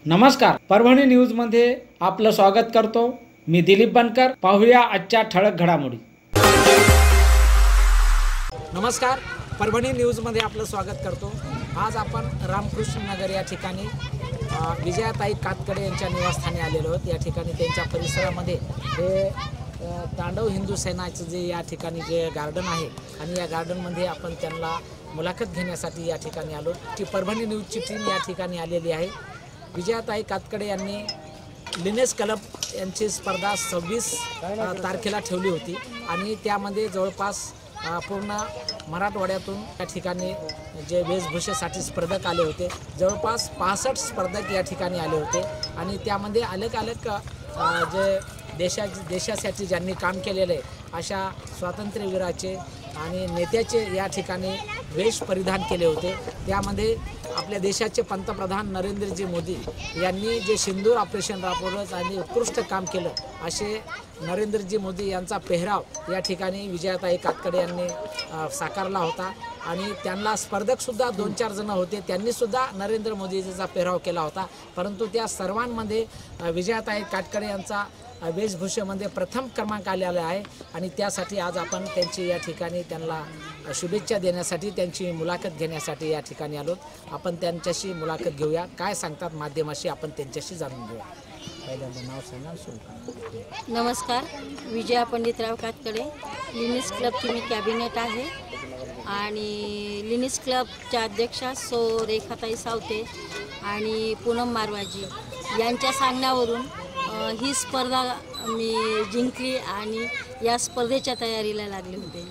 नमस्कार, परभणी न्यूजमध्ये आपलं स्वागत करतो. मी दिलीप बनकर. पाहूया आजच्या ठळक घडामोडी. नमस्कार, परभणी न्यूजमध्ये आपलं स्वागत करतो. आज आपण रामकृष्ण नगर या ठिकाणी विजयाताई कातकडे यांच्या निवासस्थानी आलेलो आहोत. या ठिकाणी त्यांच्या परिसरामध्ये हे तांडव हिंदू सेनाचं जे या ठिकाणी जे गार्डन आहे आणि या गार्डनमध्ये आपण त्यांना मुलाखत घेण्यासाठी या ठिकाणी आलो. ती परभणी न्यूजची टीम या ठिकाणी आलेली आहे. विजयाताई कातकडे यांनी लिनेस क्लब यांची स्पर्धा 26 तारखेला ठेवली होती आणि त्यामध्ये जवळपास पूर्ण मराठवाड्यातून या ठिकाणी जे वेशभूषेसाठी स्पर्धक आले होते. जवळपास 65 स्पर्धक या ठिकाणी आले होते आणि त्यामध्ये अलग जे देशासाठी ज्यांनी काम केलेले अशा स्वातंत्र्यवीराचे आणि नेत्याचे या ठिकाणी वेश परिधान केले होते. त्यामध्ये आपल्या देशाचे पंतप्रधान नरेंद्रजी मोदी यांनी जे सिंदूर ऑपरेशन राबवलं आणि उत्कृष्ट काम केलं असे नरेंद्रजी मोदी यांचा पेहराव या ठिकाणी विजयाताई कातकडे यांनी साकारला होता आणि त्यांना स्पर्धकसुद्धा 2-4 जण होते. त्यांनीसुद्धा नरेंद्र मोदीजीचा पेहराव केला होता. परंतु त्या सर्वांमध्ये विजयाताई कातकडे यांचा वेशभूषेमध्ये प्रथम क्रमांक आलेला आहे आणि त्यासाठी आज आपण त्यांची या ठिकाणी त्यांना शुभेच्छा देण्यासाठी त्यांची मुलाखत घेण्यासाठी या ठिकाणी आलो. आपण त्यांच्याशी मुलाखत घेऊया. काय सांगतात माध्यमाशी आपण त्यांच्याशी जाणून घेऊया. पहिल्यांदा नाव सांगा, सुरू करा. नमस्कार, विजया पंडितराव कातकडे. लिनिस क्लबची मी कॅबिनेट आहे आणि लिनिस क्लबच्या अध्यक्षा रेखाताई सावते आणि पूनम मारवाजी यांच्या सांगण्यावरून ही स्पर्धा मी जिंकली आणि या स्पर्धेच्या तयारीला लागले होते.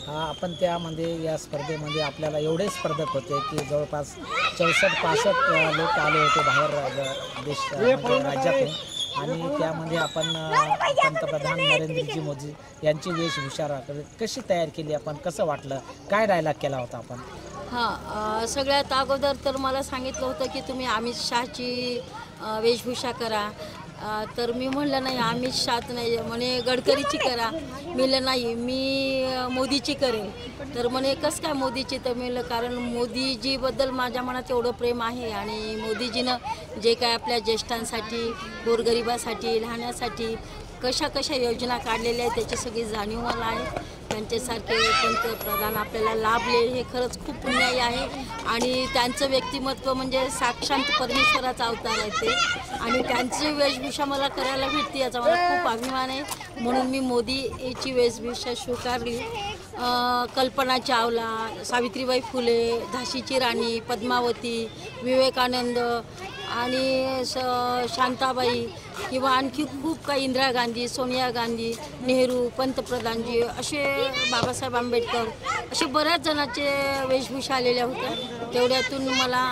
आपण त्यामध्ये या स्पर्धेमध्ये आपल्याला एवढे स्पर्धक होते की जवळपास 64-65 लोक आले होते बाहेर राज्यातून आणि त्यामध्ये आपण पंतप्रधान नरेंद्रजी मोदी यांची वेशभूषा कशी तयार केली, आपण कसं वाटलं, काय डायलॉग केला होता आपण? सगळ्यात अगोदर तर मला सांगितलं होतं की तुम्ही अमित शहाची वेशभूषा करा. तर मी म्हणलं नाही, अमित शहाच नाही, म्हणे गडकरीची करा. म्हणलं नाही, मी मोदीची करेल. तर म्हणे कसं काय मोदीची? तर म्हणलं कारण मोदीजीबद्दल माझ्या मनात एवढं प्रेम आहे आणि मोदीजीनं जे काय आपल्या ज्येष्ठांसाठी, गोरगरिबासाठी, लहानासाठी कशा योजना काढलेल्या आहेत त्याची सगळी जाणीव मला आहे. त्यांच्यासारखे पंतप्रधान आपल्याला लाभले हे खरंच खूप पुण्याई आहे आणि त्यांचं व्यक्तिमत्व म्हणजे साक्षात परमेश्वराचा अवतार आहे ते आणि त्यांची वेशभूषा मला करायला भेटते याचा मला खूप अभिमान आहे. म्हणून मी मोदीची वेशभूषा स्वीकारली. कल्पना चावला, सावित्रीबाई फुले, झाशीची राणी, पद्मावती, विवेकानंद आणि शांताबाई किंवा आणखी खूप काही, इंदिरा गांधी, सोनिया गांधी, नेहरू, पंतप्रधानजी, असे बाबासाहेब आंबेडकर, असे बऱ्याच जणांचे वेशभूषा आलेल्या होत्या. तेवढ्यातून मला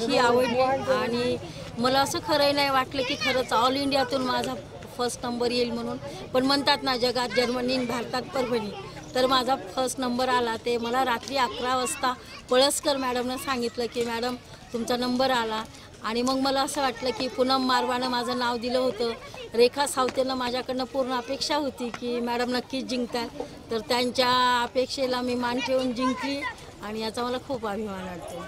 ही आवडली आणि मला असं खरंही नाही वाटलं की खरंच ऑल इंडियातून माझा फर्स्ट नंबर येईल म्हणून. पण म्हणतात ना, जगात जर्मनी, भारतात परभणी, तर माझा फर्स्ट नंबर आला. ते मला रात्री 11 वाजता पळसकर मॅडमनं सांगितलं की मॅडम तुमचा नंबर आला आणि मग मला असं वाटलं की पूनम मारवानं माझं नाव दिलं होतं. रेखा सावतेनं माझ्याकडनं पूर्ण अपेक्षा होती की मॅडम नक्कीच जिंकतात. तर त्यांच्या अपेक्षेला मी मान ठेवून जिंकली आणि याचा मला खूप अभिमान वाटतो.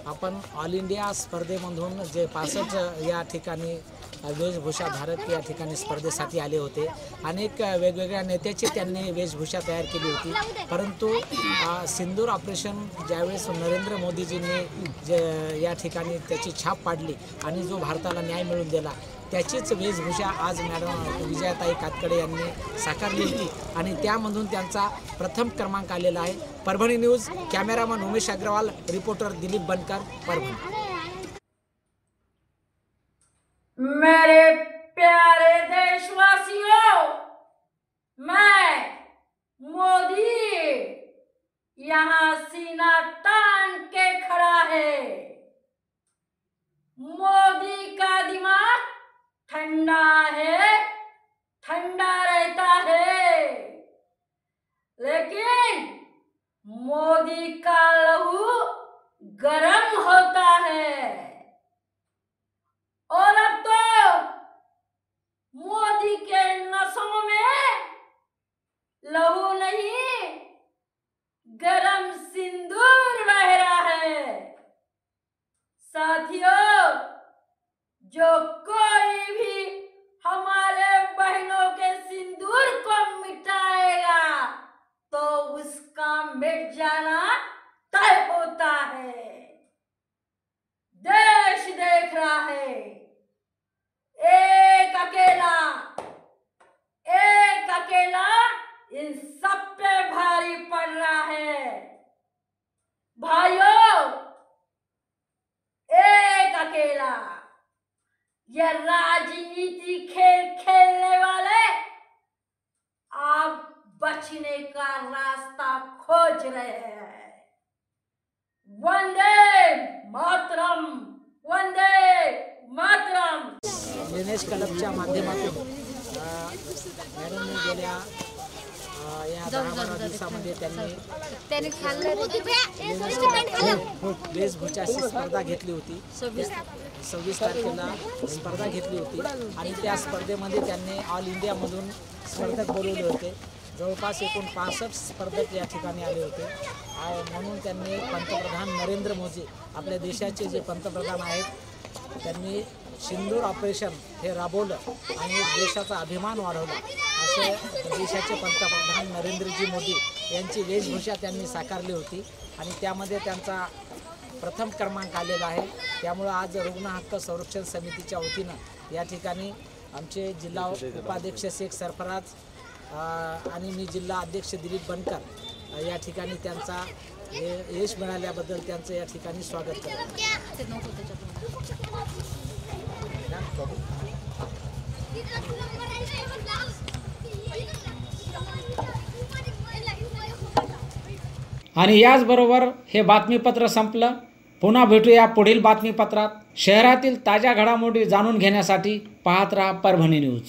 आपण ऑल इंडिया स्पर्धेमधून जे 65 या ठिकाणी वेशभूषा धारक या ठिकाणी स्पर्धेसाठी आले होते. अनेक वेगवेगळ्या नेत्याची त्यांनी वेशभूषा तयार केली होती. परंतु सिंदूर ऑपरेशन ज्यावेळेस नरेंद्र मोदीजींनी जे या ठिकाणी त्याची छाप पाडली आणि जो भारताला न्याय मिळवून दिला त्याचीच वेशभूषा आज मॅडम विजयाताई कातकडे यांनी साकारली होती आणि त्यामधून त्यांचा प्रथम क्रमांक आलेला आहे. Parbhani news, cameraman Umesh Agarwal, reporter Dilip Bankar, Parbhani. मेरे प्यारे देशवासियों, मैं मोदी यहाँ सीना तान के खड़ा है. मोदी का दिमाग ठंडा है, ठंडा रहता है, लेकिन मोदी का लहू गरम होता है. और अब तो मोदी के नसों में लहू नहीं, गरम सिंदूर बह रहा है. साथियों, इन सब पे भारी पड़ रहा है। भाइयों, एक अकेला ये राजनीति खेल खेलने वाले आप बचने का रास्ता खोज रहे हैं। वंदे मातरम, वंदे मातरम। दिनेश क्लबच्या माध्यमातून मॅडमने गेल्या या 10-12 दिवसामध्ये त्यांनी वेशभूषाची स्पर्धा घेतली होती। 26 तारखेला स्पर्धा घेतली होती आणि त्या स्पर्धेमध्ये त्यांनी ऑल इंडियामधून स्पर्धक बोलवले होते। जवळपास एकूण 65 स्पर्धक या ठिकाणी आले होते। म्हणून त्यांनी पंतप्रधान नरेंद्र मोदी आपल्या देशाचे जे पंतप्रधान आहेत त्यांनी सिंदूर ऑपरेशन हे राबवलं आणि देशाचा अभिमान वाढवला। असे देशाचे पंतप्रधान नरेंद्रजी मोदी यांची वेशभूषा त्यांनी साकारली होती आणि त्यामध्ये त्यांचा प्रथम क्रमांक आलेला आहे। त्यामुळे आज रुग्ण हक्क संरक्षण समितीच्या वतीनं या ठिकाणी आमचे जिल्हा उपाध्यक्ष शेख सरफराज आणि मी जिल्हा अध्यक्ष दिलीप बनकर या ठिकाणी त्यांचा यश मिळाल्याबद्दल त्यांचं या ठिकाणी स्वागत करतो। आणि याचबरोबर हे बातमीपत्र संपलं। पुन्हा भेटूया पुढील बातमीपत्रात। शहरातील ताज्या घडामोडी जाणून घेण्यासाठी पाहत रहा परभणी न्यूज।